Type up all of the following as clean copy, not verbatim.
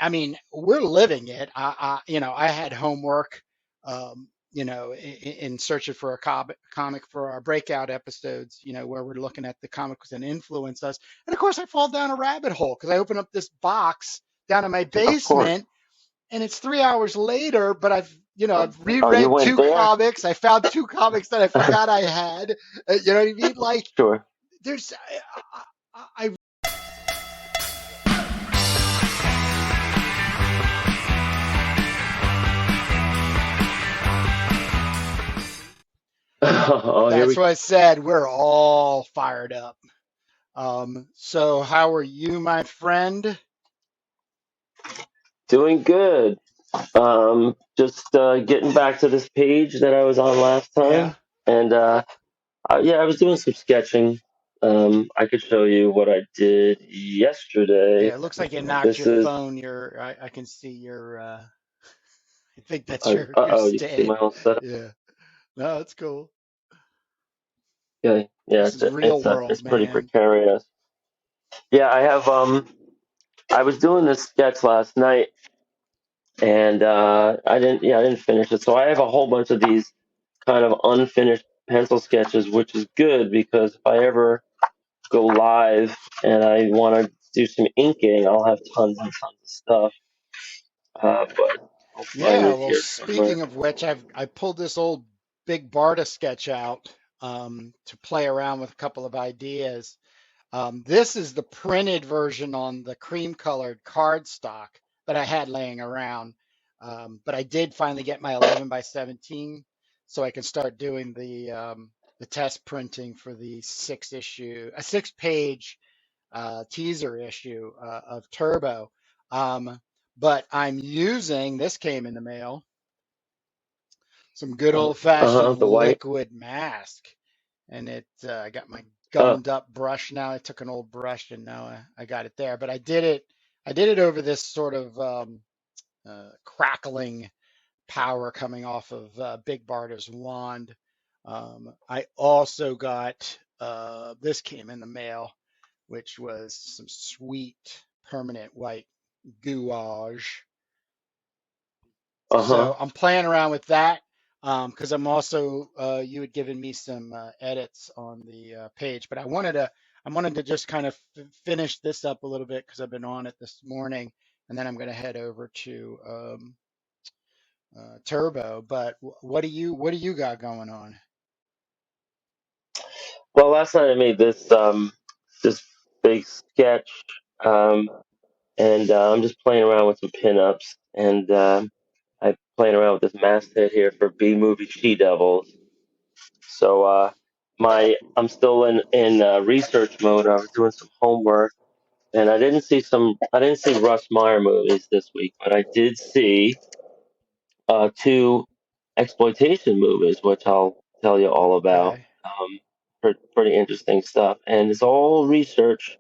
I mean, we're living it. I had homework, in searching for a comic for our breakout episodes, where we're looking at the comics that influence us. And of course, I fall down a rabbit hole because I open up this box down in my Of course. basement, and it's 3 hours later. But I've Oh, you reread went two there? comics. I found two comics that I forgot I had. You know what I mean? Like, Sure. there's, I Oh, here That's we what I said. We're all fired up. So how are you, my friend? doing good. Just getting back to this page that I was on last Yeah. time, and yeah, I was doing some sketching. I could show you what I did Yeah, yesterday. it looks like you knocked This your is phone. I can see your, I think that's your oh, you can see my stand. whole setup. Yeah. No, it's cool. Okay, yeah, This is real it's world, pretty man. precarious. Yeah, I was doing this sketch last night, and I didn't finish it. So I have a whole bunch of these kind of unfinished pencil sketches, which is good because if I ever go live and I want to do some inking, I'll have tons and tons of stuff. But I'll find Yeah, it well, here somewhere. speaking of which, I pulled this old big Barda sketch out to play around with a couple of ideas. This is the printed version on the cream colored cardstock that I had laying around. But I did finally get my 11 by 17 so I can start doing the test printing for the a 6 page teaser issue of Turbo. Um, but I'm using, this came in the mail, some good old fashioned The white. liquid mask. And I got my Uh, gummed up brush now. I took an old brush and now I got it there. But I did it over this sort of crackling power coming off of Big Barda's wand. I also got this came in the mail, which was some sweet permanent white gouache. uh-huh. So I'm playing around with that because I'm also you had given me some edits on the page, but I wanted to just kind of finish this up a little bit because I've been on it this morning, and then I'm going to head over to Turbo. But what do you got going on? Well, last night I made this big sketch, um, and I'm just playing around with some pinups, and I'm playing around with this masthead here for B movie She Devils. So my I'm still in research mode. I was doing some homework, and I didn't see Russ Meyer movies this week, but I did see two exploitation movies, which I'll tell you all about. Okay. Pretty interesting stuff, and it's all research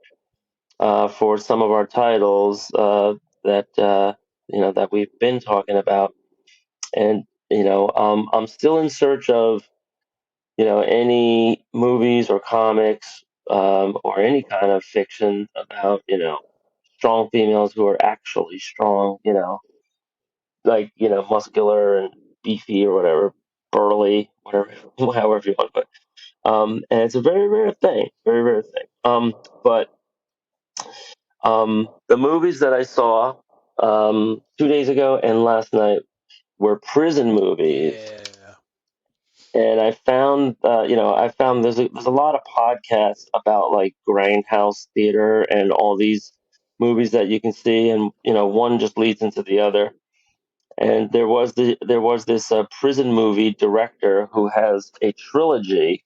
for some of our titles that that we've been talking about, and I'm still in search of any movies or comics or any kind of fiction about strong females who are actually strong, like muscular and beefy or whatever, burly, whatever, however you want to put. And it's a very rare thing, very rare thing. But the movies that I saw 2 days ago and last night were prison movies, Yeah. and I found there's a lot of podcasts about like Grindhouse theater and all these movies that you can see, and one just leads into the other. And there was this prison movie director who has a trilogy.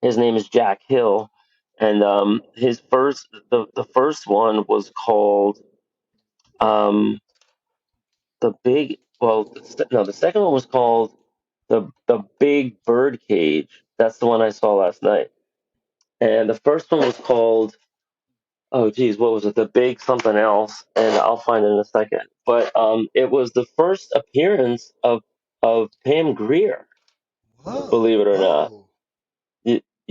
His name is Jack Hill, and the first one was called um, the big. Well, no, the second one was called the Big Bird Cage. That's the one I saw last night, and the first one was called, oh geez, what was it? The Big something else, and I'll find it in a second. But it was the first appearance of Pam Grier, Whoa. believe it or not. Whoa.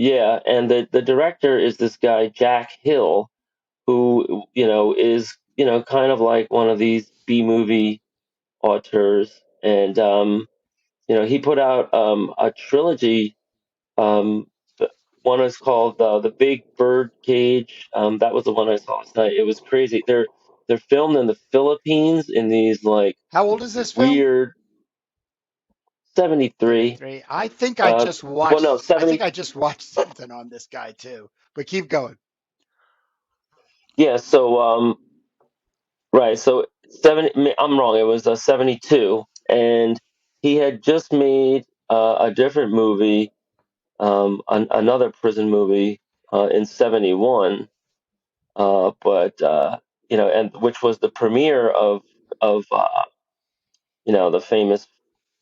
Yeah, and the director is this guy Jack Hill, who is kind of like one of these B movie auteurs, and he put out a trilogy. Um, One is called The Big Bird Cage. That was the one I saw last night. It was crazy. They're filmed in the Philippines in these like How old is this film? weird 73. 73. I think I Uh, just well, no, watched. I think 70. I just watched something on this guy too. But keep going. Yeah. So right. So 70. I'm wrong. It was 72, and he had just made a different movie, another prison movie in 71. But and which was the premiere of the famous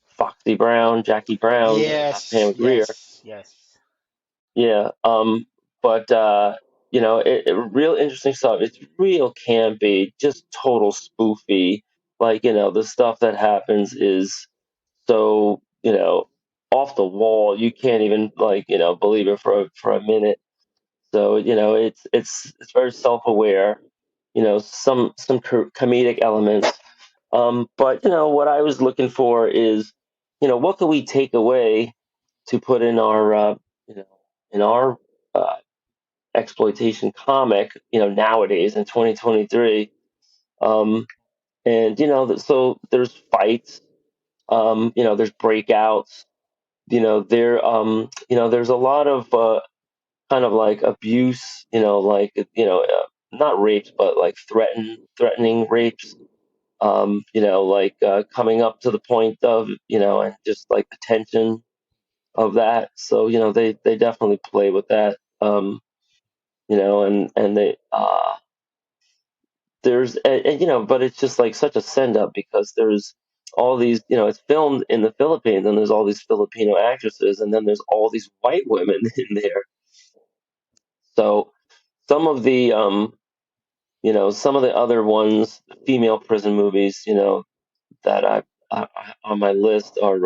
Foxy Brown, Jackie Brown, Yes, Pam Grier. yes, yes. Yeah. But real interesting stuff. It's real campy, just total spoofy. Like, the stuff that happens is so, off the wall. You can't even like, believe it for a minute. So, it's very self-aware. Some comedic elements. But what I was looking for is, what can we take away to put in our, you know, in our uh, exploitation comic, nowadays in 2023. And so there's fights, there's breakouts, there's a lot of kind of like abuse, like not rapes, but like threatening rapes. Like coming up to the point of, and just like the tension of that. So they definitely play with that. And they there's and, but it's just like such a send up because there's all these, it's filmed in the Philippines, and there's all these Filipino actresses, and then there's all these white women in there. So some of the some of the other ones, female prison movies, that I on my list are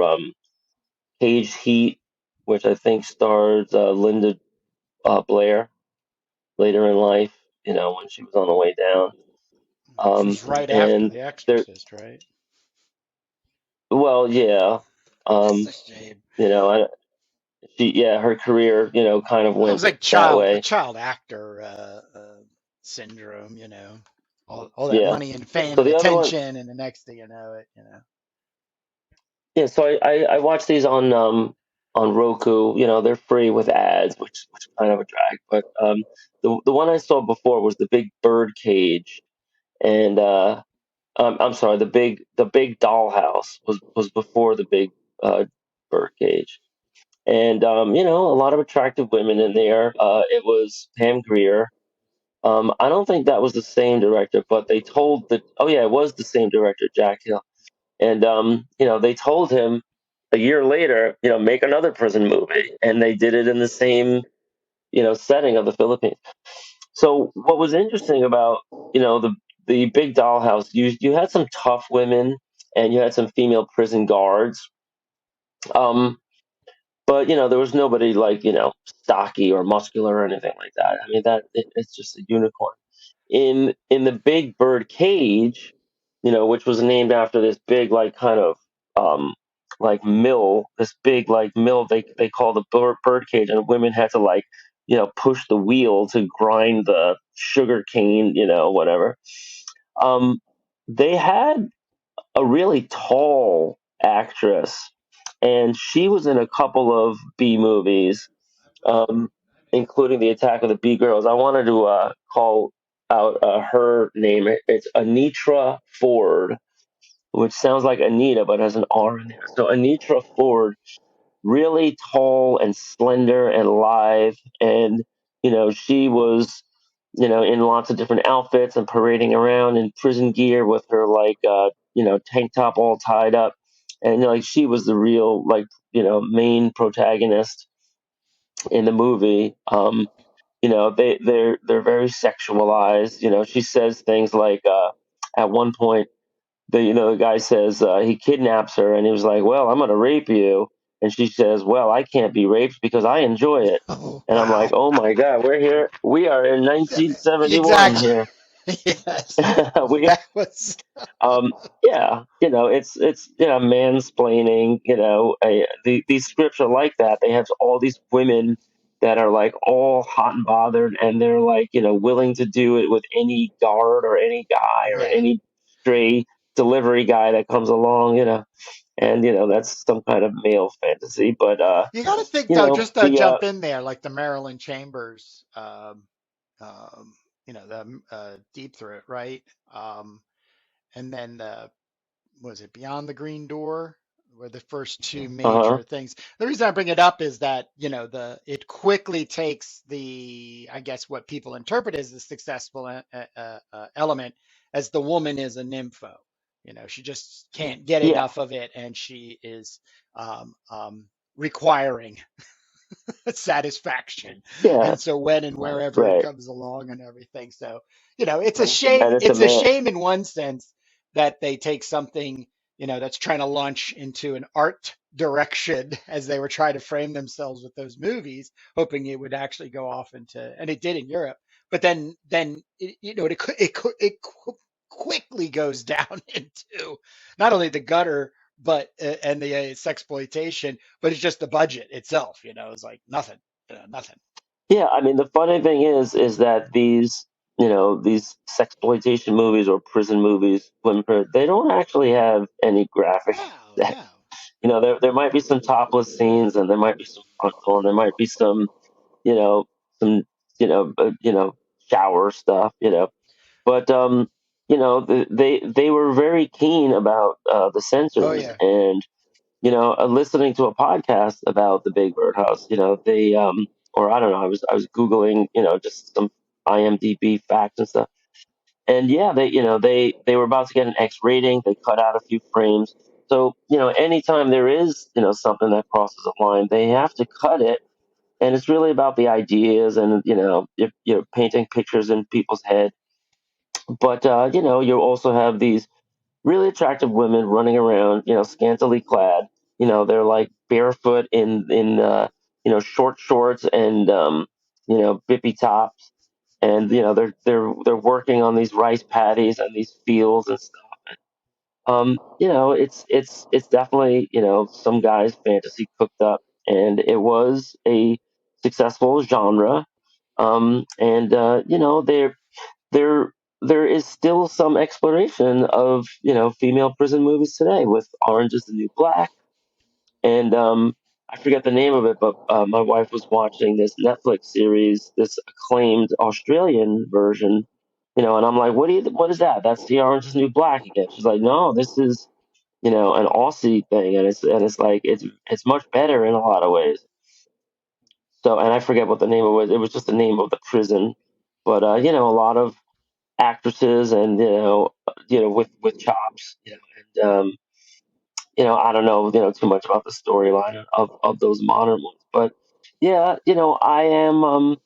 Cage Heat, which I think stars Linda Blair later in life, when she was on the way down. Which was right after And The there, Exorcist, right? well, yeah, That's um, a shame. I, her career, kind of It went was like that child, a way. child actor syndrome, all that Yeah. money and fame So and the other one, attention, and the next thing you know, it. yeah. So I watched these on Roku. They're free with ads, which is kind of a drag. But the one I saw before was the Big Bird Cage, and I'm sorry, the big dollhouse was before the big bird cage, and a lot of attractive women in there. It was Pam Grier. I don't think that was the same director, but they told that. Oh yeah, it was the same director, Jack Hill, and they told him a year later, make another prison movie, and they did it in the same setting of the Philippines. So what was interesting about the big dollhouse, you had some tough women and you had some female prison guards, um, but there was nobody like stocky or muscular or anything like that. I mean it's just a unicorn. In the Big Bird Cage, which was named after this big like kind of like mill, this big like mill they call the bird cage, and women had to like push the wheel to grind the sugar cane, whatever. Um, they had a really tall actress, and she was in a couple of B movies, um, including the Attack of the B Girls. I wanted to call out her name. It's Anitra Ford, which sounds like Anita but has an R in there. So Anitra Ford, really tall and slender and lithe, and she was in lots of different outfits and parading around in prison gear with her like tank top all tied up, and like she was the real like main protagonist in the movie. They're very sexualized. She says things like at one point the guy says he kidnaps her, and he was like, well, I'm gonna rape you, and she says, well, I can't be raped because I enjoy it. Oh And I'm like, wow! oh my god, we are in 1971 Exactly. here. Yes, we that was. um yeah, it's mansplaining. These scripts are like that. They have all these women that are like all hot and bothered, and they're like willing to do it with any guard or any guy or Yeah. any stray delivery guy that comes along. And that's some kind of male fantasy. But You got to think though, just to the jump in there, like the Marilyn Chambers, um, the Deep Throat, right? Um, and then was it Beyond the Green Door? Were the first two uh-huh. major things. The reason I bring it up is that, it quickly takes I guess what people interpret as the successful element as the woman is a nympho. She just can't get Yeah, enough of it, and she is requiring satisfaction. yeah, And so when and wherever it right. comes along and everything. So, it's a And shame. it's a It's a man. shame in one sense that they take something, that's trying to launch into an art direction as they were trying to frame themselves with those movies, hoping it would actually go off into, and it did in Europe. But then quickly goes down into not only the gutter, but and the sexploitation, but it's just the budget itself. It's like nothing, nothing. Yeah, I mean, the funny thing is that these sexploitation movies or prison movies, they don't actually have any graphic. No, Sex. no. There might be some topless scenes, and there might be some frontal, and there might be you know, some, shower stuff, But they were very keen about the Oh censors, yeah. and listening to a podcast about the Big Bird House. They or I don't know. I was googling, just some IMDb facts and stuff. And yeah, they were about to get an X rating. They cut out a few frames. So anytime there is something that crosses a line, they have to cut it. And it's really about the ideas, and you're painting pictures in people's head. But you also have these really attractive women running around, scantily clad. They're like barefoot in short shorts and bippy tops, and they're working on these rice paddies and these fields and stuff. It's definitely some guy's fantasy cooked up, and it was a successful genre. And there there is still some exploration of female prison movies today with Orange is the New Black, and I forget the name of it, but my wife was watching this Netflix series, this acclaimed Australian version, and I'm like, what is that? That's the Orange is the New Black again. She's like, no, this is an Aussie thing, and it's like it's much better in a lot of ways. So, and I forget what the name of it was. It was just the name of the prison, but a lot of actresses and with chops, and I don't know too much about the storyline of those modern ones, but yeah, I am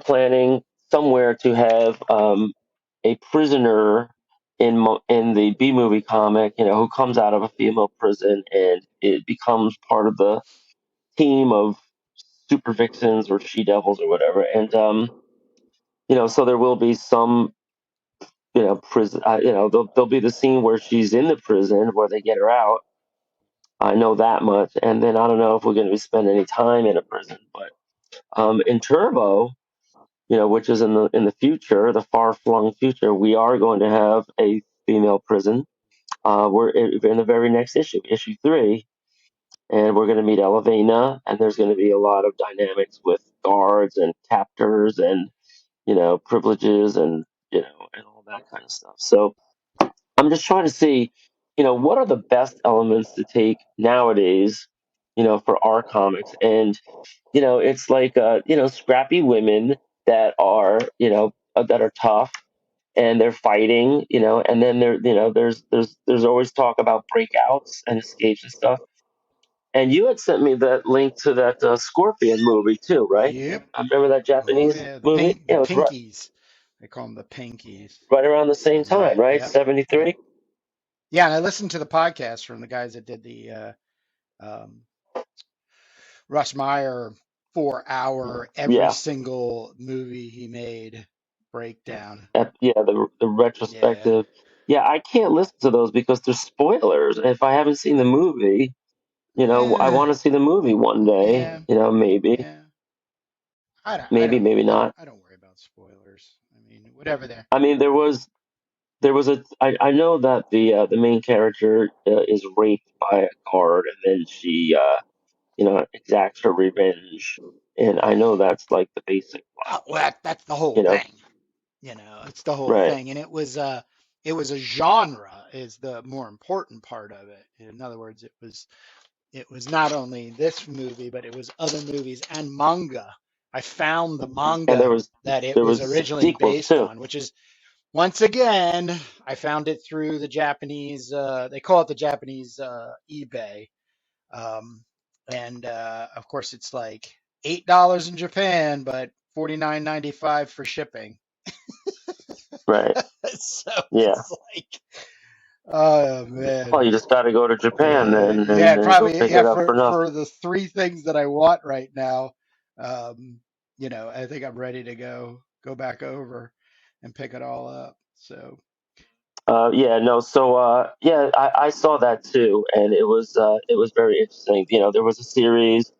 planning somewhere to have a prisoner in the B movie comic, who comes out of a female prison, and it becomes part of the team of super vixens or she devils or whatever, and so there will be some prison. There'll be the scene where she's in the prison where they get her out. I know that much, and then I don't know if we're going to be spending any time in a prison. But in Turbo, which is in the future, the far flung future, we are going to have a female prison. We're in the very next issue, issue 3, and we're going to meet Elevena, and there's going to be a lot of dynamics with guards and captors and privileges and and all that kind of stuff. So I'm just trying to see, what are the best elements to take nowadays, for our comics. And, it's like, scrappy women that are tough and they're fighting, and then there's always talk about breakouts and escapes and stuff. And you had sent me that link to that Scorpion movie too, right? Yep. I remember that Oh Japanese yeah, movie. the Yeah, it was right, pinkies. They call them the pinkies. right around the same time, Right. right? Yep. Yep. 73. Yeah, and I listened to the podcast from the guys that did the um, Russ Meyer 4 hour every Yeah. single movie he made breakdown. Yeah, the Yeah. retrospective. Yeah, I can't listen to those because they're spoilers. If I haven't seen the movie, I Eh, want to see the movie one day. yeah. Maybe, Yeah. maybe not. I don't worry about spoilers. I mean, whatever they're. I mean, there was a. I know that the main character is raped by a guard, and then she exacts her revenge, and I know that's like the basic plot, Oh, well, but that's the whole you know, thing. It's the whole right? thing, and it was a genre is the more important part of it. In other words, it was not only this movie, but it was other movies and manga. I found the And manga that it there was was originally sequels based too, on, which is once again, I found it through the Japanese. They call it the Japanese eBay, um, and of course, it's like $8 in Japan, but 49.95 for shipping. right? So Yeah. it's like, oh Well, man, you just got to go to Japan yeah, then, yeah, and go probably, pick yeah. it up for nothing. For the three things that I want right now, um, I think I'm ready to go back over and pick it all up. So Yeah, no. So, yeah, I saw that too, and it was very interesting. There was a series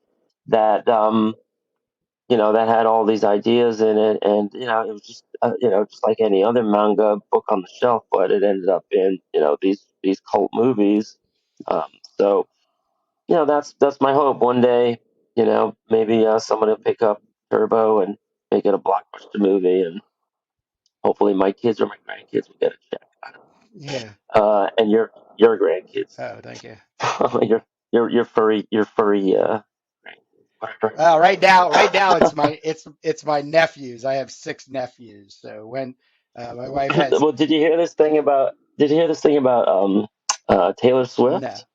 that that had all these ideas in it, and it was just just like any other manga book on the shelf, but it ended up in these cult movies. Um, so that's my hope. One day, maybe someone will pick up Turbo and make it a blockbuster movie, and hopefully my kids or my grandkids will get a check. yeah. And your grandkids, Oh, thank you. your furry whatever. Right now, it's my nephews. I have six nephews. So when my wife has Well, did you hear this thing about? Did you hear this thing about Taylor no, Swift?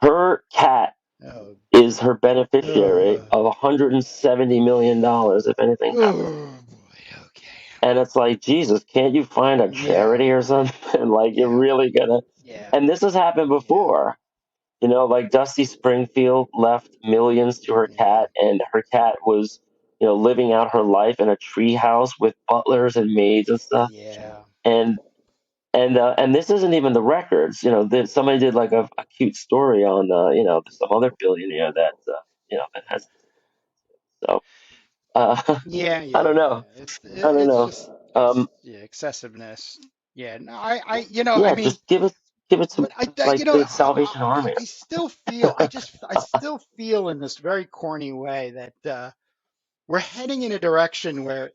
Her cat oh, is her beneficiary oh, of $170 million if anything happens. oh boy. Okay. And it's like, Jesus, can't you find a Yeah, charity or something? Like, you're yeah, really gonna. yeah, And this has happened yeah, before. Like Dusty Springfield left millions to her yeah, cat, and her cat was, living out her life in a tree house with butlers and maids and stuff. yeah, And and this isn't even the records. Somebody did like a cute story on some other billionaire that that has. So yeah, I don't yeah. know. I don't It's know. just Um, yeah, excessiveness. Yeah. No, I yeah, mean, just give it to but like the Salvation Army. I still feel I still feel in this very corny way that we're heading in a direction where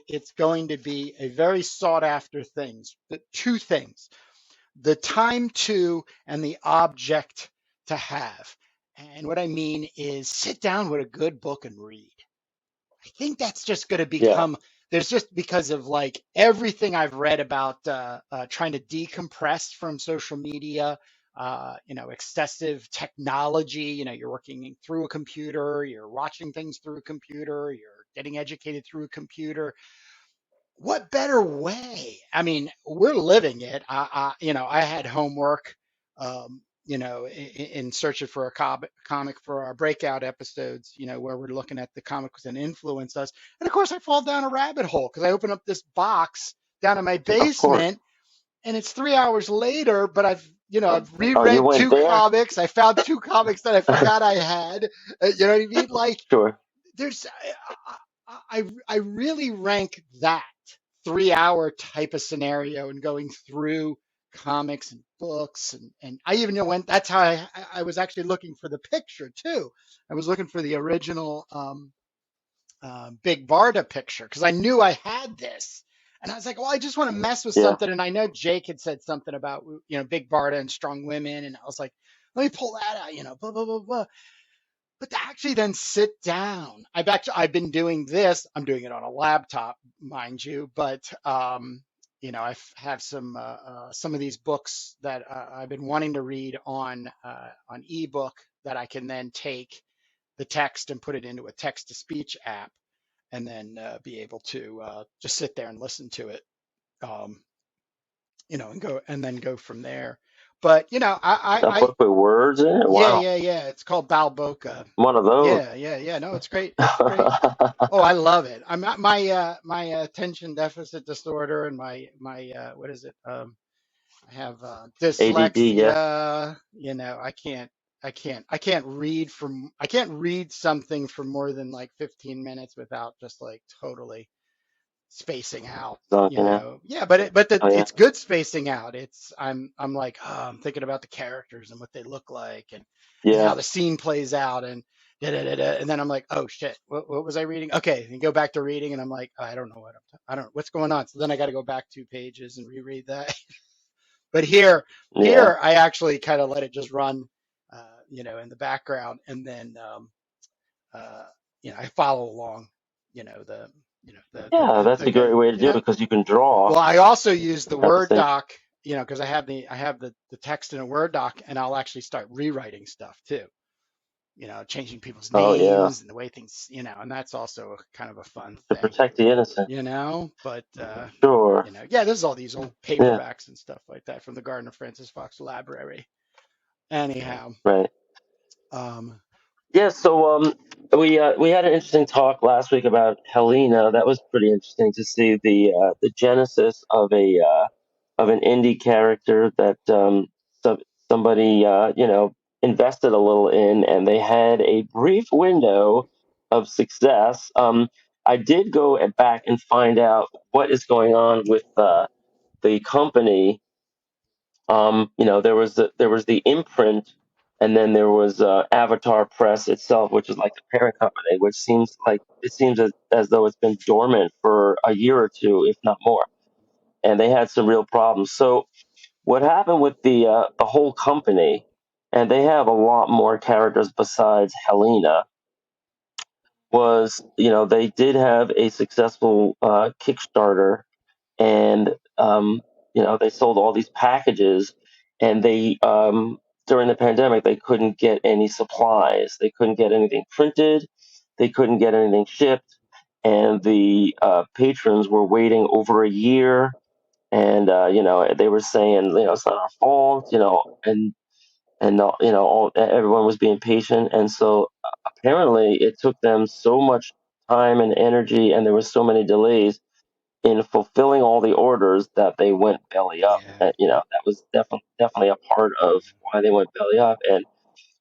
it's going to be a very sought after things. The two things: the time to and the object to have. And what I mean is sit down with a good book and read. I think that's just going to Yeah, become there's just because of like everything I've read about trying to decompress from social media, excessive technology. You're working through a computer, you're watching things through a computer, you're getting educated through a computer. What better way? I mean, we're living it. I had homework, in searching for a comic for our breakout episodes, where we're looking at the comics that influence us. And of course, I fall down a rabbit hole because I open up this box down in my of course. basement, and it's 3 hours later. But I've Oh, you reread went two there? comics. I found two comics that I forgot I had. You know what I mean? Like Sure. there's I really rank that 3 hour type of scenario and going through comics and books and I even know when that's how I was actually looking for the picture too. I was looking for the original Big Barda picture because I knew I had this. And I was like, well, I just want to mess with Yeah. something. And I know Jake had said something about, Big Barda and strong women. And I was like, let me pull that out, blah, blah, blah, blah. But to actually then sit down, I've been doing this. I'm doing it on a laptop, mind you, but I have some of these books that I've been wanting to read on ebook that I can then take the text and put it into a text to speech app, and then be able to just sit there and listen to it, um, and then go from there. But you know, A book with words in it? yeah, Wow. yeah, yeah. It's called Balboca. One of those. Yeah, yeah, yeah. No, it's great. It's great. Oh, I love it. I'm not my attention deficit disorder and my what is it? I have ADD, yeah. dyslexia. You know, I can't read something for more than like 15 minutes without just like totally spacing out. You Zonking out. know, yeah, but Oh, yeah. it's good spacing out. It's I'm like, oh, I'm thinking about the characters and what they look like and how Yeah. the scene plays out and da, da, da, da. And then I'm like, oh shit, what was I reading? Okay, and go back to reading and I'm like, oh, I don't know I don't what's going on. So then I got to go back 2 pages and reread that. But Yeah. here I actually kind of let it just run, you know, in the background, and then uh, you know I follow along, you know Yeah, that's the a great good, way to you do it know. because you can draw Well, I also use the at the Word same. doc, you know, because I have the text in a Word doc, and I'll actually start rewriting stuff too. You know, changing people's Oh, yeah. names and the way things, you know, and that's also kind of a fun To thing, protect the innocent. you know. But Sure. you know, yeah, this is all these old Yeah. paperbacks and stuff like that from the Gardner Francis Fox Library. Anyhow, Right. um, Yeah. So we had an interesting talk last week about Helena. That was pretty interesting to see the genesis of an indie character that some, somebody invested a little in, and they had a brief window of success. I did go back and find out what is going on with the company. There was the imprint, and then there was Avatar Press itself, which is like the parent company, which seems like it seems as though it's been dormant for a year or two, if not more. And they had some real problems. So what happened with the whole company, and they have a lot more characters besides Helena, was they did have a successful Kickstarter, and they sold all these packages, and they during the pandemic they couldn't get any supplies, they couldn't get anything printed, they couldn't get anything shipped, and the patrons were waiting over a year, and they were saying it's not our fault, everyone was being patient, and so apparently it took them so much time and energy, and there were so many delays in fulfilling all the orders that they went belly up. yeah, And, that was definitely a part of why they went belly up. And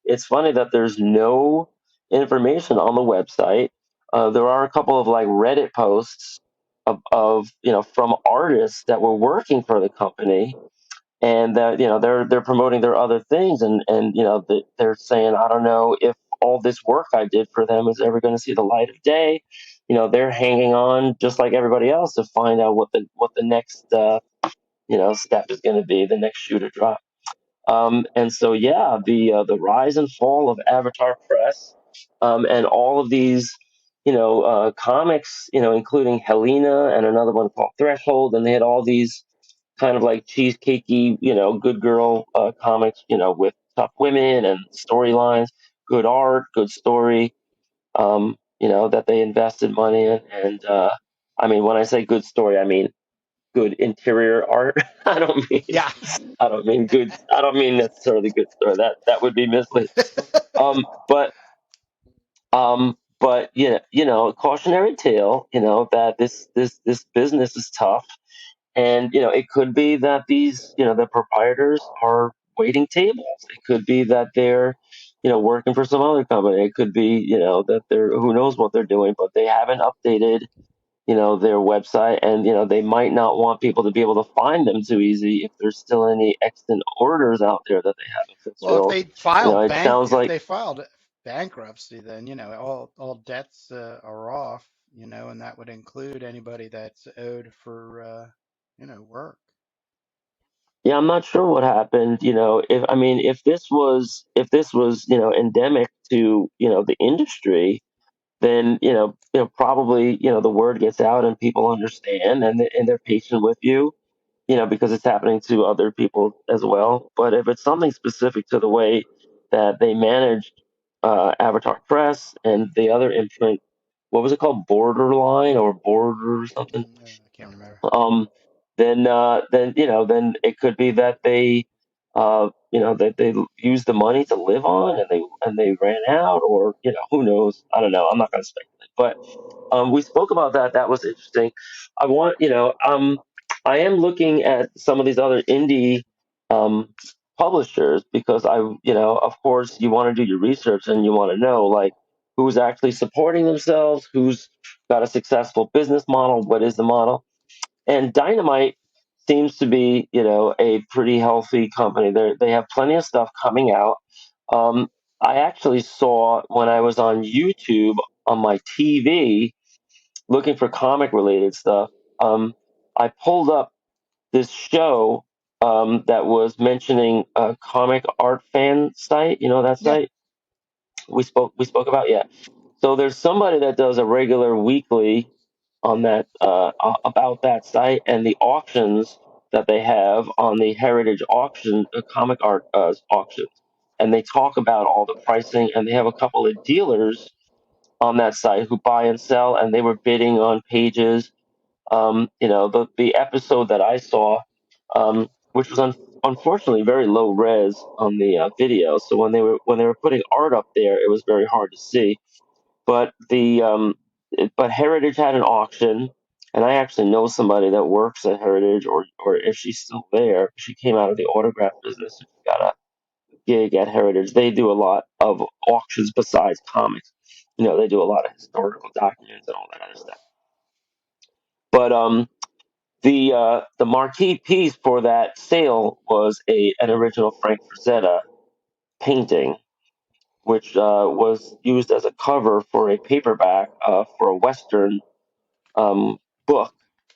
it's funny that there's no information on the website. There are a couple of like Reddit posts of from artists that were working for the company, and that they're promoting their other things, and they're saying, I don't know if all this work I did for them is ever going to see the light of day. They're hanging on just like everybody else to find out what the next step is going to be, the next shoe to drop. And so yeah, the rise and fall of Avatar Press, and all of these comics, including Helena and another one called Threshold, and they had all these kind of like cheesecakey, good girl comics, with tough women and storylines, good art, good story, that they invested money in. And I mean, when I say good story, I mean good interior art. I don't mean yeah. I don't mean good. I don't mean necessarily good story. That would be misleading. Um, but but cautionary tale. That this business is tough, and it could be that these the proprietors are waiting tables. It could be that they're working for some other company. It could be that they're, who knows what they're doing, but they haven't updated their website, and they might not want people to be able to find them too easy if there's still any extant orders out there that they haven't Well, fulfilled. It sounds if like. they filed bankruptcy, then you know all debts are off, you know, and that would include anybody that's owed for you know work. Yeah, I'm not sure what happened. If endemic to the industry, then probably the word gets out and people understand, and they're patient with you, because it's happening to other people as well. But if it's something specific to the way that they managed Avatar Press and the other imprint, what was it called, Borderline or Border or something? I can't remember. Um, then it could be that they they used the money to live on, and they ran out, or who knows? I don't know. I'm not going to speculate, but we spoke about that. That was interesting. I want I am looking at some of these other indie um, publishers, because of course, you want to do your research and you want to know, like, who's actually supporting themselves, who's got a successful business model, what is the model. And Dynamite seems to be, a pretty healthy company. They have plenty of stuff coming out. Um, I actually saw, when I was on YouTube on my TV looking for comic related stuff, I pulled up this show that was mentioning a comic art fan site. You know that Yeah. site we spoke about? Yeah. So there's somebody that does a regular weekly on that about that site and the auctions that they have on the Heritage auction, comic art auctions, and they talk about all the pricing. And they have a couple of dealers on that site who buy and sell, and they were bidding on pages. The episode that I saw, which was unfortunately very low res on the video, so when they were putting art up there, it was very hard to see. But but Heritage had an auction, and I actually know somebody that works at Heritage, or if she's still there, she came out of the autograph business and got a gig at Heritage. They do a lot of auctions besides comics. They do a lot of historical documents and all that other stuff. But the marquee piece for that sale was an original Frank Frazetta painting, which was used as a cover for a paperback for a Western book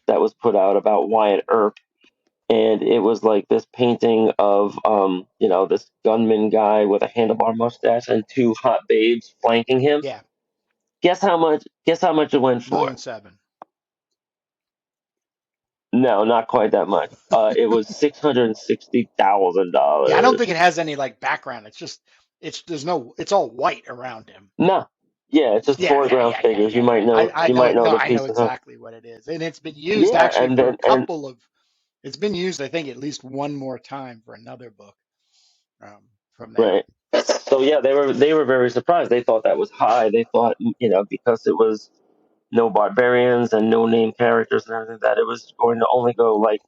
that was put out about Wyatt Earp. And it was like this painting of, this gunman guy with a handlebar mustache and two hot babes flanking him. Yeah. Guess how much? Guess how much it went for? 1,700,000. No, not quite that much. It was Yeah, I don't $660,000. think it has any like background. It's all white around him. No, yeah, it's just Yeah, yeah, foreground yeah, yeah, figures. yeah, yeah. I You know might it. know No, the I know pieces, huh? exactly what it is, and it's been used Yeah, actually and for a then and couple of. It's been used, I think, at least one more time for another book from them. right. So yeah, they were very surprised. They thought that was high. They thought, because it was no barbarians and no name characters and everything, that it was going to only go like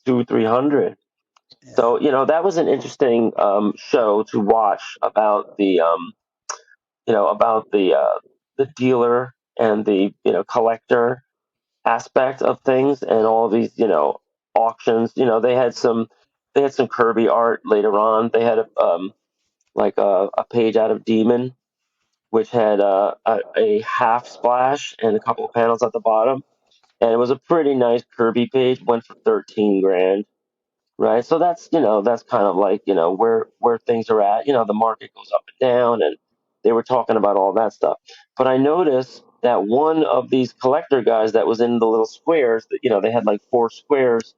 200-300. Yeah, So that was an interesting show to watch about the dealer and the collector aspect of things, and yeah, all these auctions. They had some Kirby art later on. They had a page out of Demon, which had a half splash and a couple of panels at the bottom, and it was a pretty nice Kirby page. Went for 13 grand, right? So that's kind of like where things are at. The market goes up and down, and they were talking about all that stuff. But I noticed that one of these collector guys that was in the little squares, that they had like four squares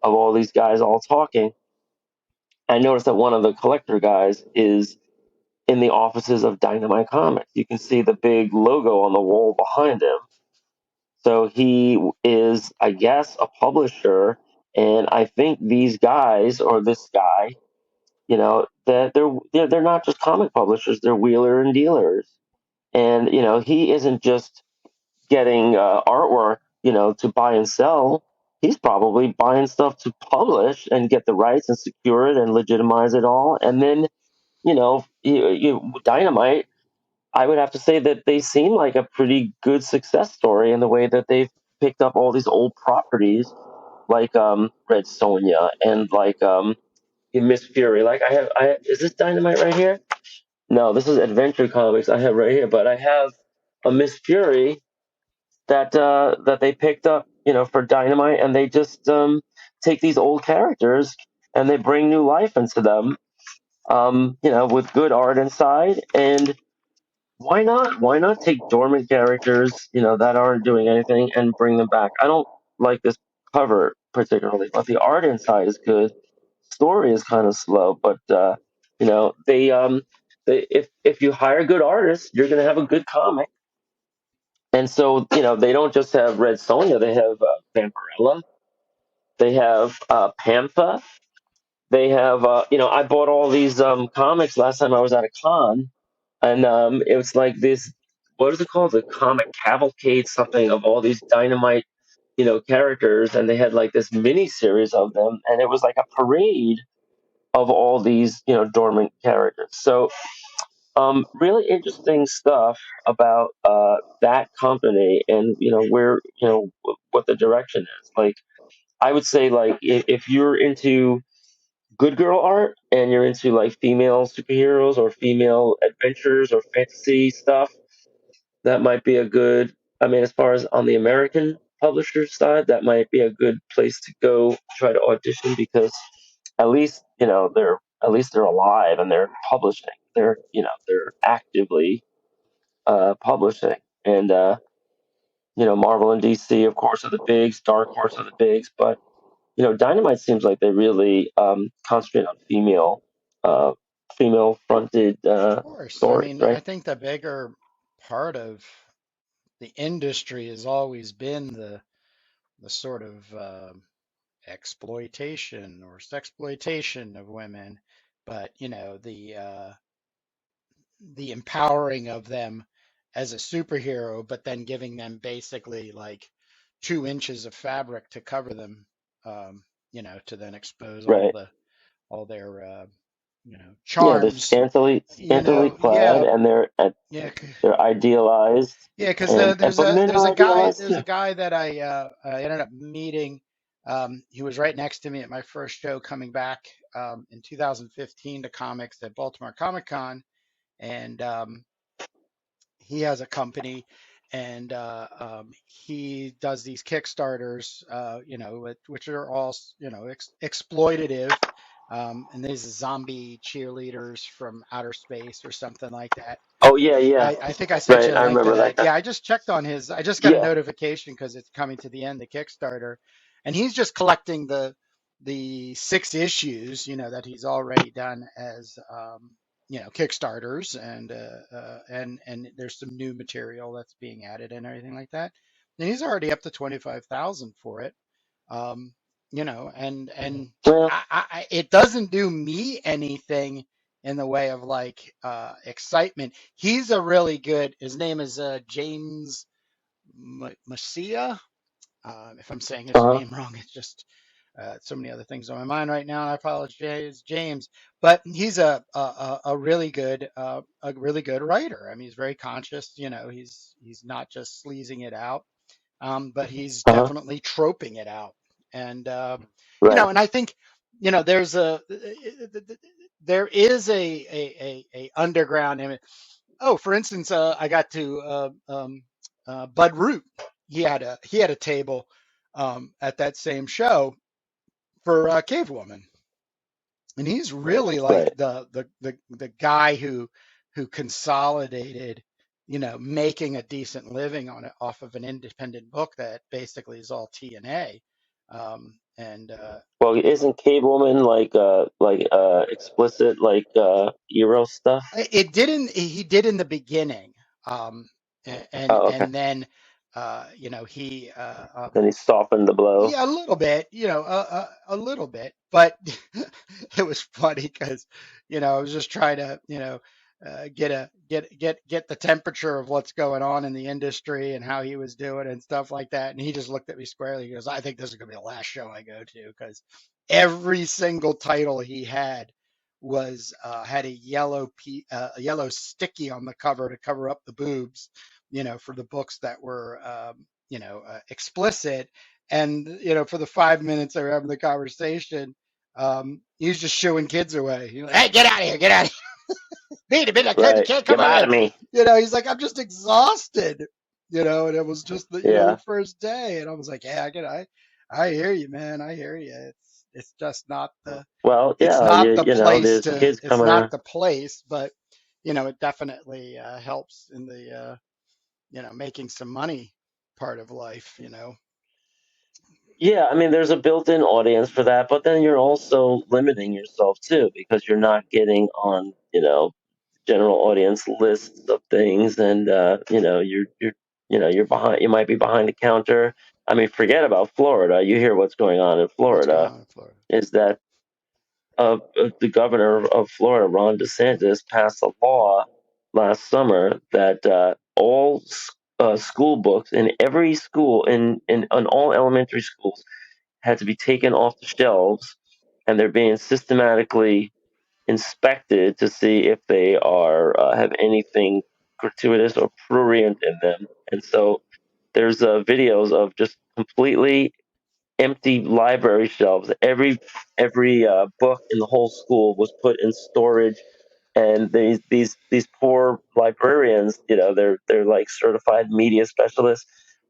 of all these guys all talking. I noticed that one of the collector guys is in the offices of Dynamite Comics. You can see the big logo on the wall behind him. So he is, I guess, a publisher, and I think these guys, or this guy, that they're not just comic publishers; they're wheeler and dealers. And he isn't just getting artwork, to buy and sell. He's probably buying stuff to publish and get the rights and secure it and legitimize it all. And then Dynamite, I would have to say that they seem like a pretty good success story in the way that they've picked up all these old properties, like Red Sonja, and like Miss Fury. Like is this Dynamite right here? No, this is Adventure Comics I have right here, but I have a Miss Fury that they picked up, for Dynamite, and they just take these old characters and they bring new life into them, with good art inside. And why not? Why not take dormant characters, that aren't doing anything, and bring them back? I don't like this cover particularly, but the art inside is good. Story is kind of slow, but if you hire good artists, you're gonna have a good comic. And so they don't just have Red Sonja; they have Vampirella, they have Panther, they have I bought all these comics last time I was at a con, and it was like this, what is it called, the comic cavalcade something of all these Dynamite characters, and they had like this mini series of them, and it was like a parade of all these dormant characters. So really interesting stuff about that company, and where what the direction is. Like I would say, like if you're into good girl art and you're into like female superheroes or female adventures or fantasy stuff, that might be a good. I mean, as far as on the American publisher side, that might be a good place to go try to audition, because at least they're alive and they're publishing. They're actively publishing, and Marvel and DC, of course, are the bigs. Dark Horse are the bigs, but Dynamite seems like they really concentrate on female fronted Of course. I stories, mean, I right? think the bigger part of the industry has always been the sort of exploitation or sexploitation of women, but the empowering of them as a superhero, but then giving them basically like 2 inches of fabric to cover them, to then expose Right. all their Yeah, they're charms. scantily clad, Yeah, and yeah. they're idealized, Yeah, because and but men there's are a guy idealized there's a too. guy that I ended up meeting. He was right next to me at my first show coming back in 2015 to comics at Baltimore Comic Con, and he has a company, and he does these Kickstarters, which are all exploitative. And these zombie cheerleaders from outer space or something like that. Oh yeah, yeah, I think I sent right. you a I link to remember that that. guy. Yeah, I just checked on his. I just got a Yeah. notification because it's coming to the end, the Kickstarter, and he's just collecting the 6 issues, that he's already done as Kickstarters, and there's some new material that's being added and everything like that. And he's already up to 25,000 for it. Um, and Well, it doesn't do me anything in the way of like excitement. He's a really good. His name is James Masia. If I'm saying his uh-huh. name wrong, it's just so many other things on my mind right now, and I apologize, James. But he's a really good writer. I mean, he's very conscious. He's not just sleazing it out, but he's Uh-huh. definitely troping it out. And Right. and I think there is a underground image. Oh, for instance, I got to Bud Root. He had a table at that same show for Cave Woman, and he's really like Right. the guy who consolidated, making a decent living on it off of an independent book that basically is all TNA. And Well, isn't Cave Woman like explicit like Euro stuff? it didn't he did in the beginning, um, and Oh, okay. and then he Then he softened the blow. yeah, a little bit, a little bit, but it was funny because, I was just trying to, get the temperature of what's going on in the industry and how he was doing and stuff like that. And he just looked at me squarely. He goes, "I think this is gonna be the last show I go to because every single title he had a yellow sticky on the cover to cover up the boobs, for the books that were explicit." And for the 5 minutes they were having the conversation, he was just shooing kids away. He was like, "Hey, get out of here! Get out of here! Wait a minute, you Right. can't Get come out in." of me. He's like, "I'm just exhausted." And it was just the Yeah. first day, and I was like, "Yeah, I hear you, man. I hear you. It's just not the Well, it's yeah. not the place There's to kids it's coming not out. the place, but it definitely helps in the making some money part of life. Yeah, I mean, there's a built-in audience for that, but then you're also limiting yourself too, because you're not getting on, general audience lists of things, and you're behind. You might be behind the counter. I mean, forget about Florida. You hear what's going on in What's going Florida. on in Florida? Is that the governor of Florida, Ron DeSantis, passed a law last summer that all school books in every school in all elementary schools had to be taken off the shelves, and they're being systematically inspected to see if they are have anything gratuitous or prurient in them. And so there's videos of just completely empty library shelves. Every book in the whole school was put in storage, and these poor librarians, they're like certified media specialists.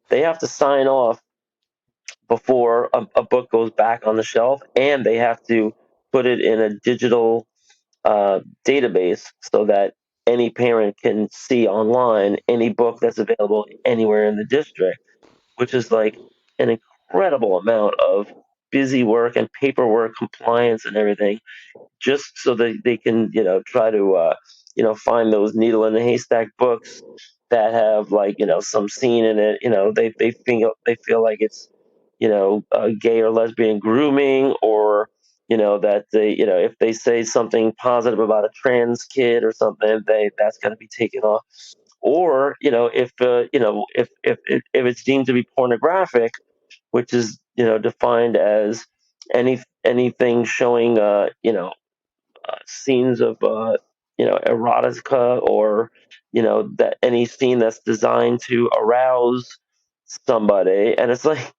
They have to sign off before a book goes back on the shelf, and they have to put it in a digital database so that any parent can see online any book that's available anywhere in the district, which is like an incredible amount of busy work and paperwork, compliance, and everything, just so that they can, try to, find those needle in the haystack books that have like, some scene in it. They feel like it's, gay or lesbian grooming, or that they, if they say something positive about a trans kid or something, that's going to be taken off. Or if it's deemed to be pornographic, which is defined as anything showing scenes of erotica, or that any scene that's designed to arouse somebody. And it's like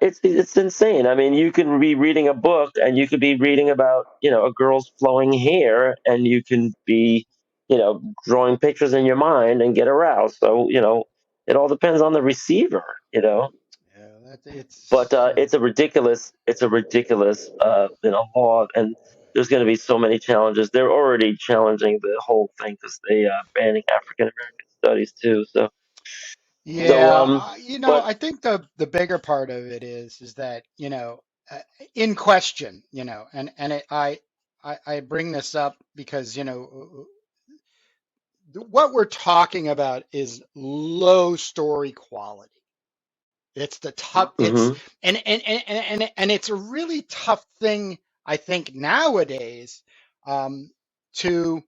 it's insane. I mean, you can be reading a book and you could be reading about a girl's flowing hair, and you can be drawing pictures in your mind and get aroused. So it all depends on the receiver. Yeah, that it's But it's a ridiculous law, and there's going to be so many challenges. They're already challenging the whole thing because they banning African American studies too. So yeah, but I think the bigger part of it is that, uh, in question, and I bring this up because, what we're talking about is low story quality. It's the tough, it's hmm and it's a really tough thing, I think, nowadays, to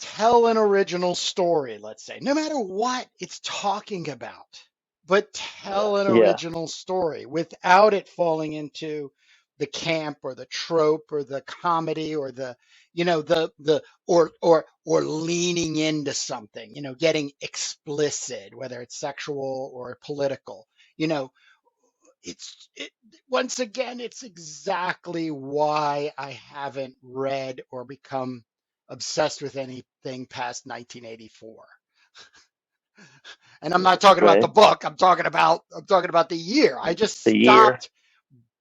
tell an original story, let's say, no matter what it's talking about, but tell an yeah, original story without it falling into the camp or the trope or the comedy or the or leaning into something, getting explicit, whether it's sexual or political. You know, it once again, it's exactly why I haven't read or become obsessed with anything past 1984. And I'm not talking about the okay, book. I'm talking about the year. I just the year, stopped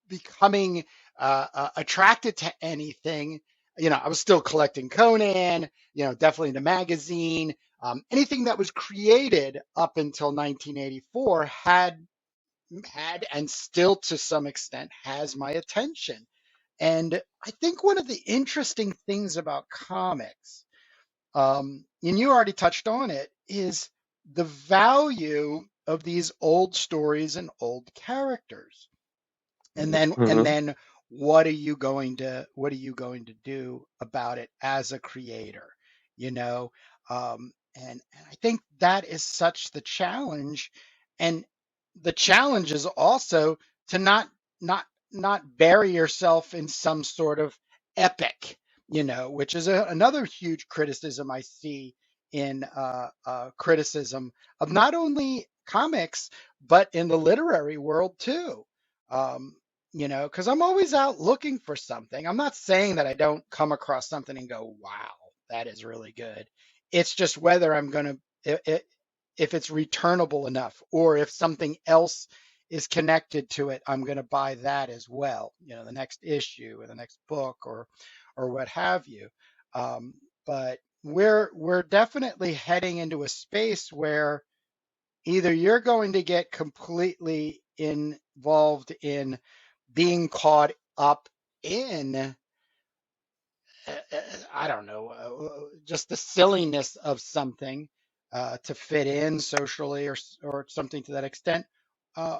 becoming attracted to anything. I was still collecting Conan. Definitely the magazine. Anything that was created up until 1984 had and still to some extent has my attention. And I think one of the interesting things about comics, and you already touched on it, is the value of these old stories and old characters. And hmm then what are you going to do about it as a creator? You know, and I think that is such the challenge. And the challenge is also to not not bury yourself in some sort of epic, which is another huge criticism I see in criticism of not only comics but in the literary world too. Um, because I'm always out looking for something. I'm not saying that I don't come across something and go, wow, that is really good. It's just whether I'm going to, if it's returnable enough, or if something else is connected to it, I'm going to buy that as well, the next issue or the next book or what have you. But we're definitely heading into a space where either you're going to get completely involved in being caught up in I don't know, just the silliness of something to fit in socially or something to that extent, uh,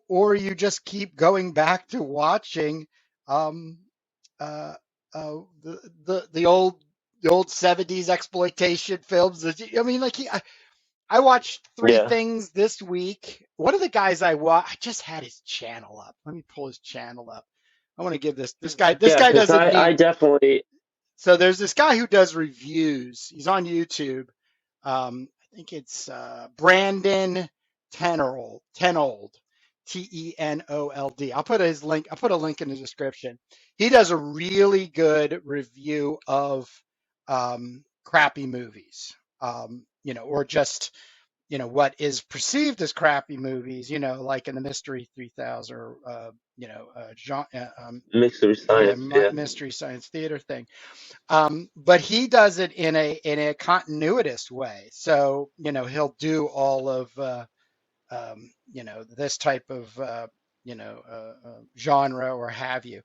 or you just keep going back to watching um, uh, the old 70s exploitation films. I mean, like I watched three Yeah. things this week. One of the guys I just had his channel up. Let me pull his channel up. I want to give this guy. This Yeah, guy because doesn't I need. definitely. So there's this guy who does reviews. He's on YouTube. I think it's Brandon Tenold, Tenold. I'll put his link. I'll put a link in the description. He does a really good review of crappy movies, or just what is perceived as crappy movies, like in the Mystery 3000 or Mystery yeah, science, yeah. Mystery Science Theater thing. But he does it in a continuous way. So he'll do all of this type of genre or have you.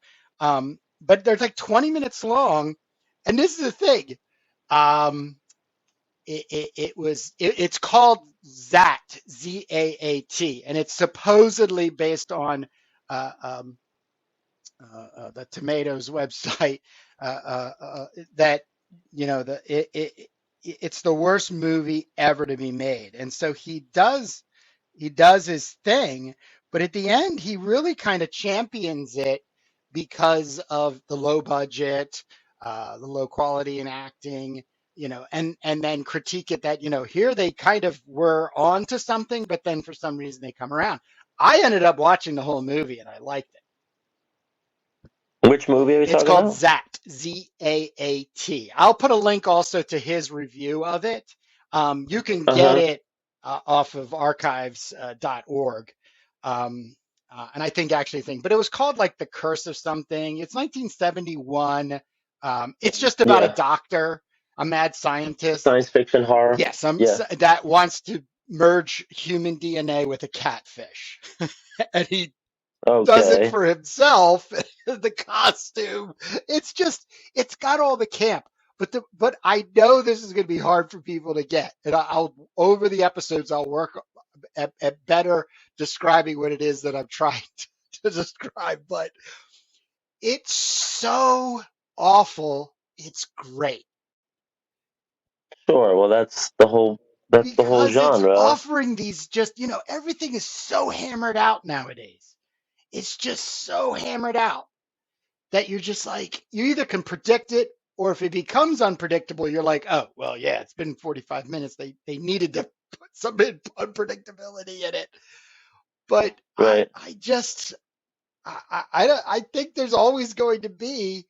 But they're like 20 minutes long, and this is the thing. Um, it's called Zaat, Zaat, and it's supposedly based on uh, um, the Tomatoes website, that it's the worst movie ever to be made, and so he does his thing, but at the end he really kind of champions it because of the low budget, the low quality in acting, and then critique it that here they kind of were on to something, but then for some reason they come around. I ended up watching the whole movie and I liked it. Which movie are we It's talking called about? Zaat, Z-A-A-T. I'll put a link also to his review of it. You can Uh get huh. it off of archives.org. And I think, but it was called like The Curse of Something. It's 1971. It's just about a Yeah. doctor, a mad scientist. Science fiction horror. Yes, Yeah. that wants to merge human DNA with a catfish. And he does it Okay. for himself. The costume, it's got all the camp, but I know this is going to be hard for people to get, and I'll over the episodes I'll work at better describing what it is that I'm trying to describe. But it's so awful, it's great Sure. Well, that's the whole. That's the whole because it's genre. offering these, just everything is so hammered out nowadays. It's just so hammered out that you're just like, you either can predict it, or if it becomes unpredictable, you're like, oh, well, yeah, it's been 45 minutes. They needed to put some unpredictability in it. But Right. I just, I think there's always going to be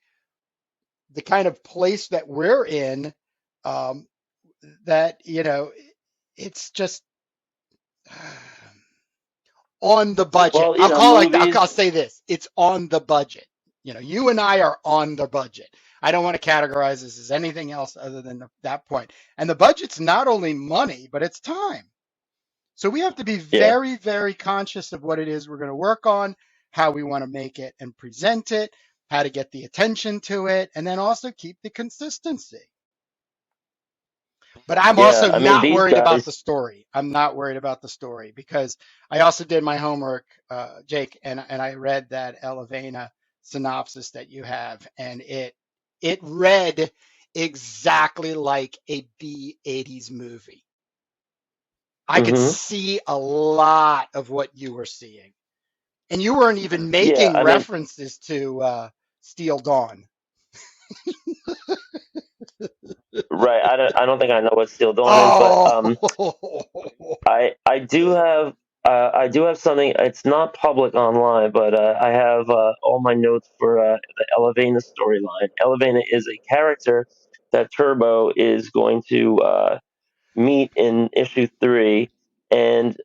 the kind of place that we're in, um, that, it's just on the budget. Well, you know, I'll movies. say this. It's on the budget. You and I are on the budget. I don't want to categorize this as anything else other than that point. And the budget's not only money, but it's time. So we have to be Yeah. very, very conscious of what it is we're going to work on, how we want to make it and present it, how to get the attention to it, and then also keep the consistency. But I'm Yeah. also I mean, not these worried about the guys. story. I'm not worried about the story because I also did my homework, Jake, and I read that Elevena synopsis that you have, and it read exactly like a B80s movie. I could Hmm. see a lot of what you were seeing, and you weren't even Yeah. making I mean, references to Steel Dawn. right. I don't think I know what Steel Dawn is, but Oh, I do have something. It's not public online, but I have all my notes for the Elevena storyline. Elevena is a character that Turbo is going to meet in issue 3, and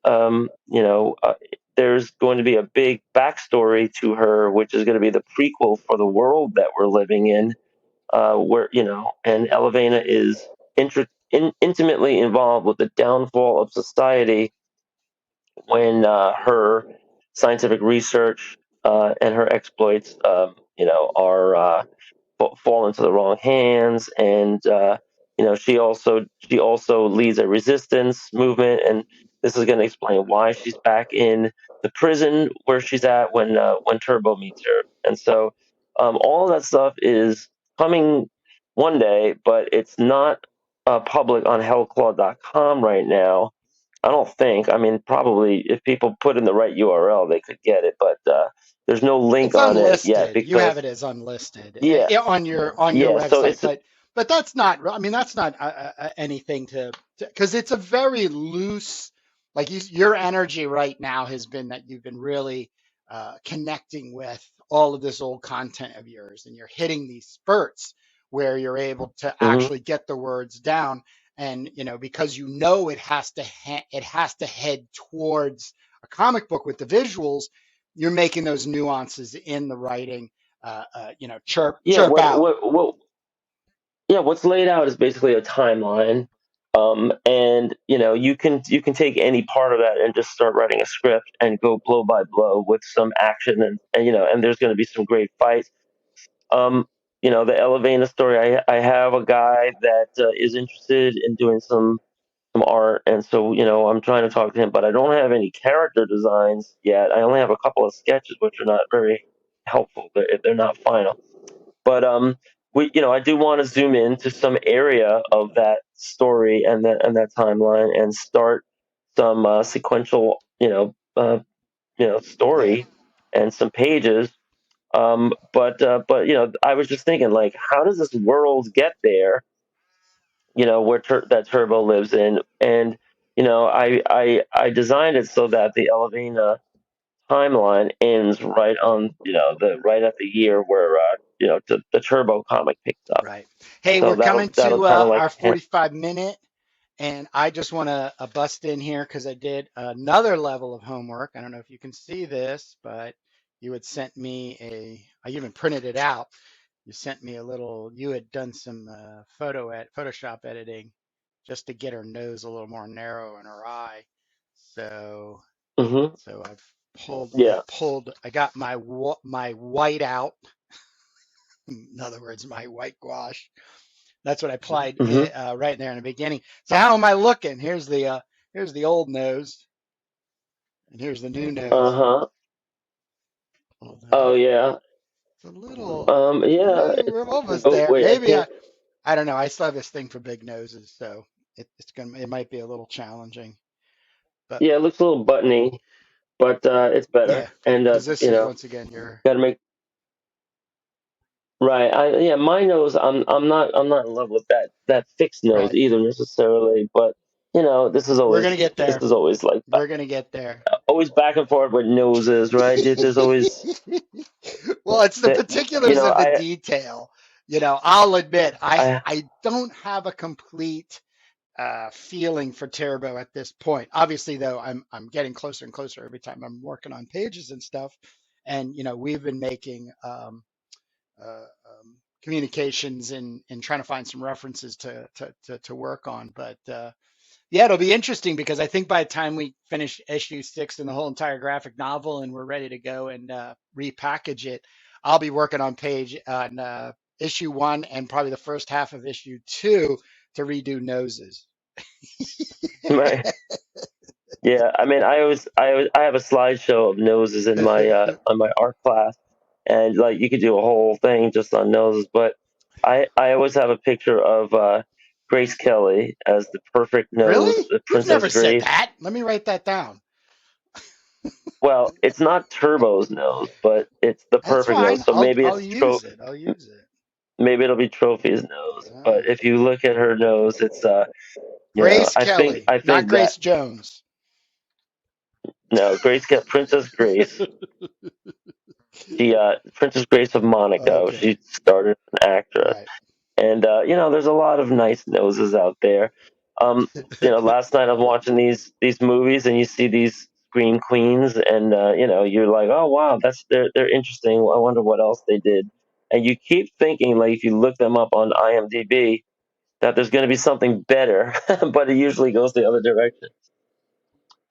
there's going to be a big backstory to her, which is going to be the prequel for the world that we're living in, where and Elevena is intimately involved with the downfall of society when her scientific research and her exploits, are fall into the wrong hands, and she also leads a resistance movement, and this is going to explain why she's back in the prison where she's at when Turbo meets her, and so. All that stuff is coming one day, but it's not public on hellclaw.com right now. I don't think. I mean, probably if people put in the right URL, they could get it, but there's no link It's on it yet unlisted. You have because, it as unlisted yeah, on your yeah. So website, it's, but that's not. I mean, that's not anything to because it's a very loose. Like your energy right now has been that you've been really connecting with all of this old content of yours, and you're hitting these spurts where you're able to mhm. actually get the words down, and because it has to head towards a comic book with the visuals, you're making those nuances in the writing, Yeah. chirp out. Yeah, what's laid out is basically a timeline, and you can take any part of that and just start writing a script and go blow by blow with some action, and there's going to be some great fights. Um, the Elevena story. I have a guy that is interested in doing some art, and so I'm trying to talk to him, but I don't have any character designs yet. I only have a couple of sketches, which are not very helpful. They're not final. But I do want to zoom into some area of that story and that timeline and start some sequential, Yeah, story and some pages. But I was just thinking, like, how does this world get there? Where that Turbo lives in, and I designed it so that the Elevena timeline ends right on the right at the year where the Turbo comic picks up. right. Hey, So we're that'll coming that'll to kind of like our 45-minute, and I just want to bust in here because I did another level of homework. I don't know if you can see this, but you had sent me I even printed it out. You sent me a little. You had done some Photoshop editing just to get her nose a little more narrow in her eye. So hmm so yeah. I got my white out. In other words, my white gouache. That's what I applied hmm right there in the beginning. So how am I looking? Here's the old nose, and here's the new nose. Uh-huh. Hold Oh on. yeah. It's a little. Yeah. We're almost Oh there. wait, I Maybe can't. I don't know. I still have this thing for big noses, so it might be a little challenging. But Yeah, it looks a little buttony, but it's yeah, better. And because this is once again your got to make right. Yeah, my nose. I'm not in love with that fixed nose right. either necessarily, but this is We're always gonna get this there. is always like We're gonna get there. always back and forth with noses, right? There's always Well, it's the that. particulars of the I detail. I'll admit I I don't have a complete feeling for Turbo at this point. Obviously, though, I'm getting closer and closer every time I'm working on pages and stuff. And we've been making communications and trying to find some references to work on. But yeah, it'll be interesting because I think by the time we finish issue 6 and the whole entire graphic novel and we're ready to go and repackage it, I'll be working on page on issue 1 and probably the first half of issue 2 to redo noses. my yeah. I mean, I have a slideshow of noses in my on my art class, and like you could do a whole thing just on noses. But I always have a picture of Grace Kelly as the perfect nose, Really? You've Princess never said Grace. that. Let me write that down. Well, it's not Turbo's nose, but it's the That's perfect nose. fine. So maybe I'll it's use it. I'll use it. maybe it'll be Trophy's nose. All But right. if you look at her nose, it's Grace I think Kelly, I not think that Grace Jones. no, Princess Grace. She Princess Grace of Monaco. Okay. She started as an actress, Right. and there's a lot of nice noses out there. Last night I'm watching these movies, and you see these scream queens, and you're like, oh wow, they're interesting. I wonder what else they did, and you keep thinking like if you look them up on IMDb that there's going to be something better, but it usually goes the other direction.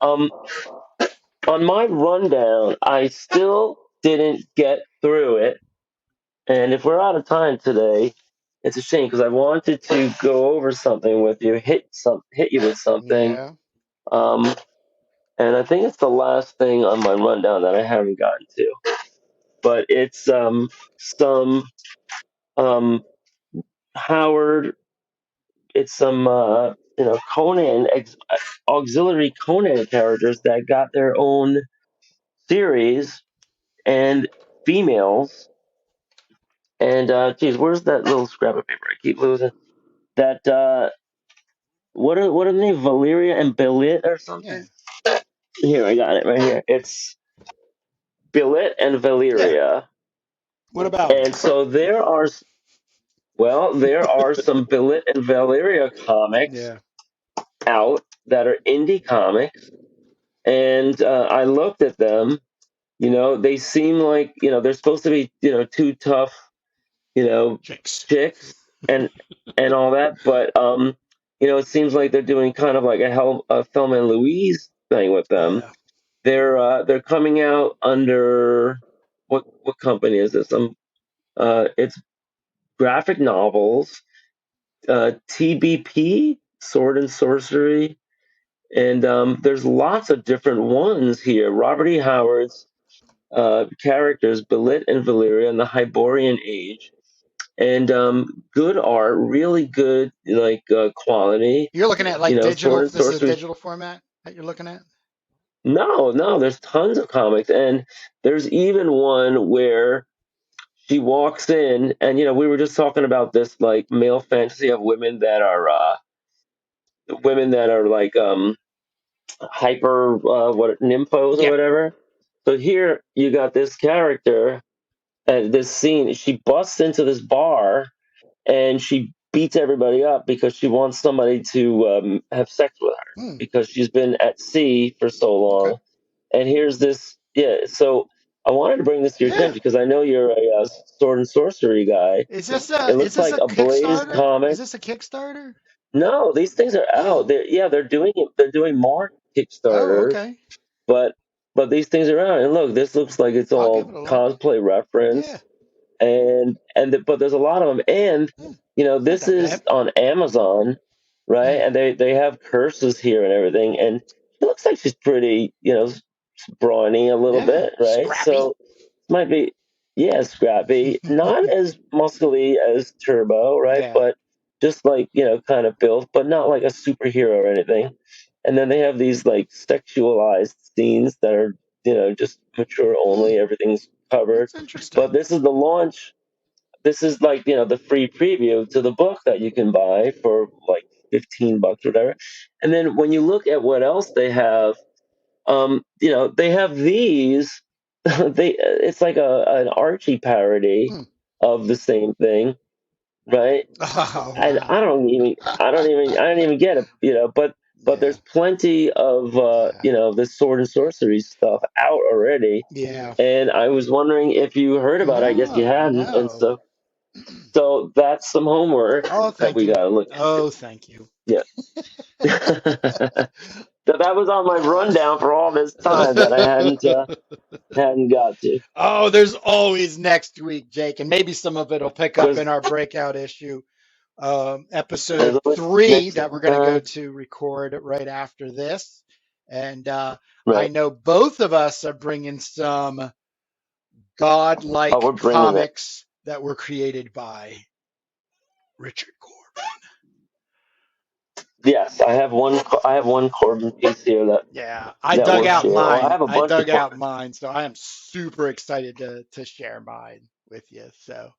Um, on my rundown, I still didn't get through it. And if we're out of time today, it's a shame because I wanted to go over something with you, hit you with something. Yeah. Um, and I think it's the last thing on my rundown that I haven't gotten to. but it's some um, Howard. It's some Conan auxiliary Conan characters that got their own series and females. And geez, where's that little scrap of paper? I keep losing that. What are the names? Valeria and Billet or Yeah. something? Here, I got it right here. It's Billet and Yeah. Valeria. What about them? And so there are some Billet and Valeria comics Yeah. out that are indie comics, and I looked at them. They seem like they're supposed to be two tough you know Chicks. chicks and all that, but it seems like they're doing kind of like a Thelma and Louise thing with them. Yeah. They're coming out under what company is this? It's graphic novels, TBP, Sword and Sorcery, and there's lots of different ones here. Robert E. Howard's characters, Belit and Valeria, in the Hyborian Age, and good art, really good like quality. You're looking at like Sword digital. and This is a Sorcery. digital format that you're looking at. No, no, there's tons of comics, and there's even one where she walks in, and we were just talking about this like male fantasy of women that are like hyper what nymphos or Yeah. whatever. So here you got this character at this scene. She busts into this bar and she beats everybody up because she wants somebody to have sex with her Hmm. because she's been at sea for so Okay. long. And here's this, yeah. So I wanted to bring this to your Yeah. attention because I know you're a sword and sorcery guy. It Is looks this like a a Blaze Kickstarter? Is comic. this a Kickstarter? No, these things are out. Oh. They're doing it. They're doing more Oh. Kickstarters, Okay. but these things are out. And look, this looks like it's I'll give all it a look. cosplay Yeah. referenced, but there's a lot of them. And Hmm. Not this that is bad. on Amazon, right? Hmm. And they have curses here and everything. And it looks like she's pretty, brawny a little Yeah. bit, right? Scrappy. So might be, yeah, scrappy, not as muscly as Turbo, right? Yeah. But just like, kind of built, but not like a superhero or anything. And then they have these like sexualized scenes that are, just mature Hmm. only, everything's covered. That's interesting. But this is the launch. This is like, the free preview to the book that you can buy for like $15 or whatever. And then when you look at what else they have, they have these. It's like an Archie parody Hmm. of the same thing, right? Oh And wow. I don't even get it, but Yeah. there's plenty of Yeah. this sword and sorcery stuff out already. Yeah. And I was wondering if you heard about it. I guess you No. hadn't, and No. so that's some homework Oh, that thank we you. got to look into. Oh, thank you. Yeah. So that was on my rundown for all this time that I hadn't got to. Oh, there's always next week, Jake, and maybe some of it'll pick up There's in our breakout issue, there's episode always 3 next that we're going to go time. to record right after this. And I Right. know both of us are bringing some Oh, we're godlike bringing it. comics that were created by Richard Corbin. Yes, I have one. I have one Corbin piece here Yeah, I that dug we'll out share. Well, I mine. have a I bunch of dug out Corbin. mine, so I am super excited to share mine with you. So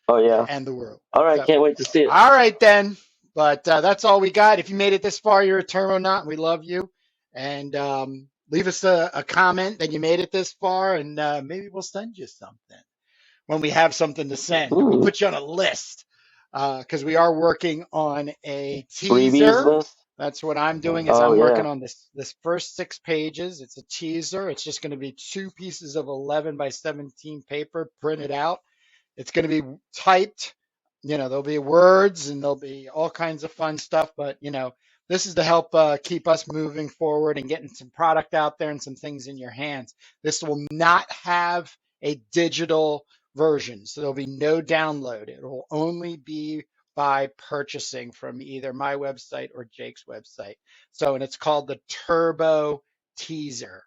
Oh yeah. and the world. All right, So can't wait to see it. all right then. But that's all we got. If you made it this far, you're a Turbonaut. We love you. And leave us a comment that you made it this far, and maybe we'll send you something when we have something to send. We'll Ooh, put you on a list because we are working on a freebies teaser. list. That's what I'm doing is Oh I'm working yeah. on this first 6 pages. It's a teaser. It's just going to be 2 pieces of 11 by 17 paper printed out. It's going to be typed. There'll be words and there'll be all kinds of fun stuff. But, this is to help keep us moving forward and getting some product out there and some things in your hands. This will not have a digital version. So there'll be no download. It will only be by purchasing from either my website or Jake's website. So, and it's called the Turbo Teaser.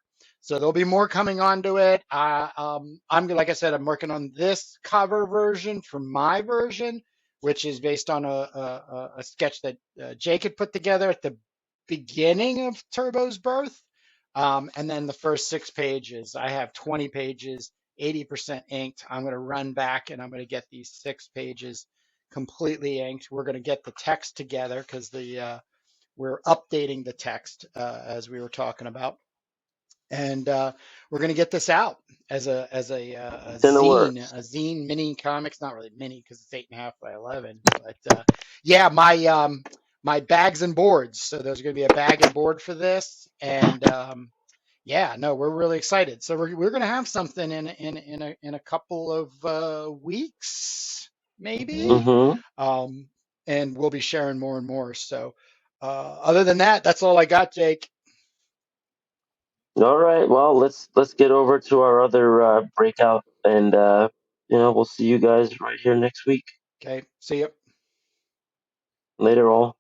So there'll be more coming onto it. Like I said, I'm working on this cover version for my version, which is based on a sketch that Jake had put together at the beginning of Turbo's birth. And then the first 6 pages, I have 20 pages, 80% inked. I'm going to run back and I'm going to get these 6 pages completely inked. We're going to get the text together because we're updating the text as we were talking about, and we're going to get this out as a It's in the works. zine mini comics. Not really mini because it's 8.5 by 11, but yeah, my bags and boards. So there's going to be a bag and board for this, and yeah, no, we're really excited. So we're going to have something in a couple of weeks, maybe, Mm-hmm. um, and we'll be sharing more and more. So other than that, that's all I got, Jake. All right. Well, let's get over to our other breakout, and we'll see you guys right here next week. Okay, see you. Later, all.